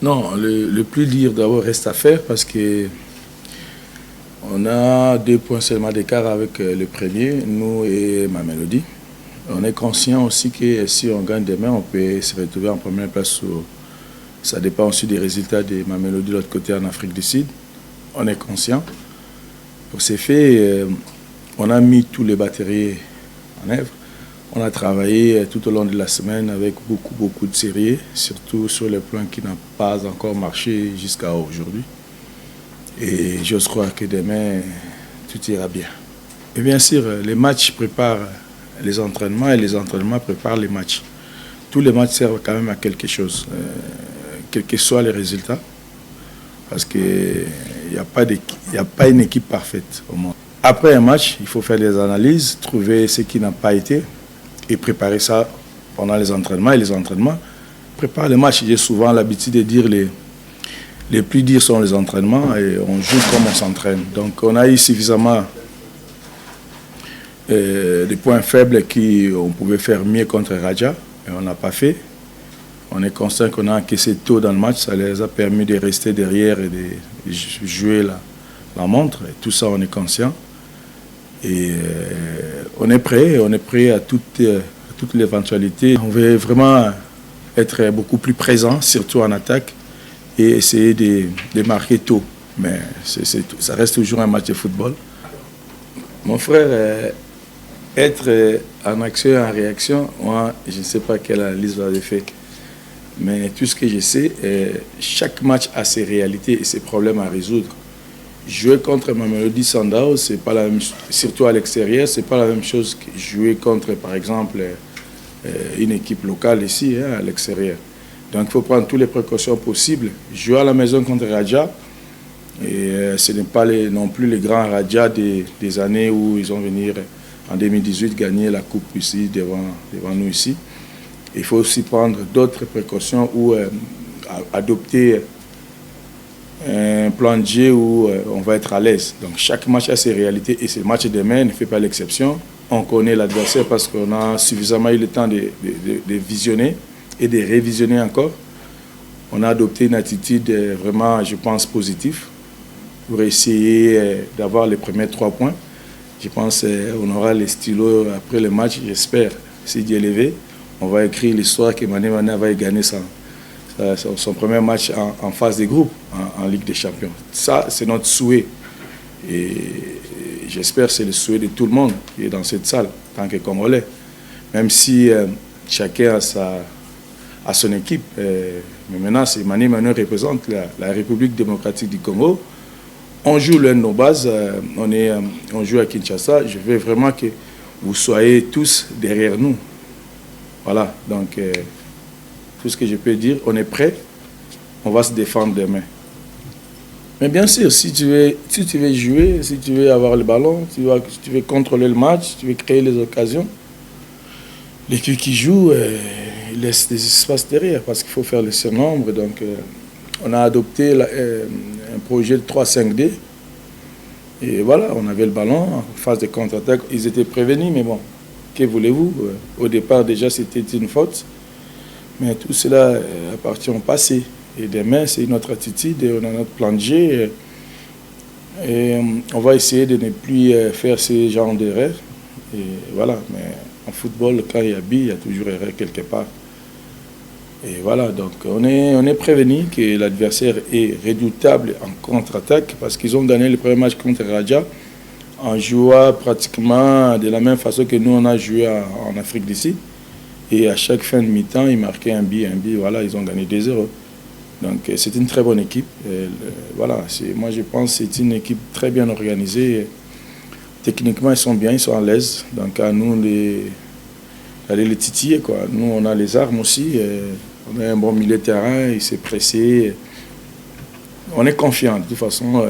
Non, le plus dur d'abord reste à faire parce que on a 2 points seulement d'écart avec le premier, nous et Mamelodi. On est conscient aussi que si on gagne demain, on peut se retrouver en première place. Ça dépend aussi des résultats de Mamelodi de l'autre côté en Afrique du Sud. On est conscient. Pour ces faits, on a mis tous les batteries en œuvre. On a travaillé tout au long de la semaine avec beaucoup de sérieux, surtout sur les plans qui n'ont pas encore marché jusqu'à aujourd'hui. Et j'ose croire que demain, tout ira bien. Et bien sûr, les matchs préparent les entraînements et les entraînements préparent les matchs. Tous les matchs servent quand même à quelque chose, quels que soient les résultats, parce qu'il n'y a pas une équipe parfaite au monde. Après un match, il faut faire des analyses, trouver ce qui n'a pas été et préparer ça pendant les entraînements. Et les entraînements préparent les matchs. J'ai souvent l'habitude de dire les plus durs sont les entraînements et on joue comme on s'entraîne. Donc on a eu suffisamment des points faibles qu'on pouvait faire mieux contre Raja, mais on n'a pas fait. On est conscient qu'on a encaissé tôt dans le match, ça les a permis de rester derrière et de jouer la montre. Et tout ça, on est conscient. Et on est prêt à toute l'éventualité. On veut vraiment être beaucoup plus présent, surtout en attaque, et essayer de marquer tôt. Mais ça reste toujours un match de football. Mon frère, être en action et en réaction, moi, je ne sais pas quelle analyse vous avez fait. Mais tout ce que je sais, chaque match a ses réalités et ses problèmes à résoudre. Jouer contre Mamelodi Sundowns, c'est pas la même, surtout à l'extérieur, c'est pas la même chose que jouer contre, par exemple, une équipe locale ici, à l'extérieur. Donc il faut prendre toutes les précautions possibles. Jouer à la maison contre Raja, et ce n'est pas non plus les grands Raja des années où ils ont venu en 2018 gagner la coupe ici devant nous ici. Il faut aussi prendre d'autres précautions ou adopter un plan de jeu où on va être à l'aise. Donc chaque match a ses réalités et ce match de demain ne fait pas l'exception. On connaît l'adversaire parce qu'on a suffisamment eu le temps de visionner et de révisionner encore. On a adopté une attitude vraiment, je pense, positive pour essayer d'avoir les premiers 3 points. Je pense qu'on aura les stylos après le match, j'espère, si Dieu est levé. On va écrire l'histoire que Mané va gagner son premier match en phase de groupe en Ligue des Champions. Ça, c'est notre souhait. Et j'espère que c'est le souhait de tout le monde qui est dans cette salle, tant que Congolais. Même si chacun a son équipe. Mais maintenant, Mané représente la République démocratique du Congo. On joue l'un de nos bases, on joue à Kinshasa. Je veux vraiment que vous soyez tous derrière nous. Voilà, donc tout ce que je peux dire, on est prêt, on va se défendre demain. Mais bien sûr, si tu veux jouer, si tu veux avoir le ballon, si tu veux contrôler le match, si tu veux créer les occasions, l'équipe qui joue laisse des espaces derrière parce qu'il faut faire le surnombre. Donc on a adopté un projet de 3-5-D. Et voilà, on avait le ballon en phase de contre-attaque. Ils étaient prévenus, mais bon, que voulez-vous? Au départ, déjà, c'était une faute. Mais tout cela appartient au passé. Et demain, c'est notre attitude, et on a notre plan de jeu. Et on va essayer de ne plus faire ce genre d'erreurs. Et voilà, mais en football, quand il y a but, il y a toujours erreur quelque part. Et voilà, donc on est prévenu que l'adversaire est redoutable en contre-attaque parce qu'ils ont gagné le premier match contre Raja en jouant pratiquement de la même façon que nous on a joué en Afrique d'ici. Et à chaque fin de mi-temps, ils marquaient un but, voilà, ils ont gagné 2-0. Donc c'est une très bonne équipe. Et, voilà, moi je pense que c'est une équipe très bien organisée. Techniquement, ils sont bien, ils sont à l'aise. Donc à nous d'aller les titiller, quoi. Nous, on a les armes aussi. On a un bon milieu de terrain, il s'est pressé. On est confiant, de toute façon.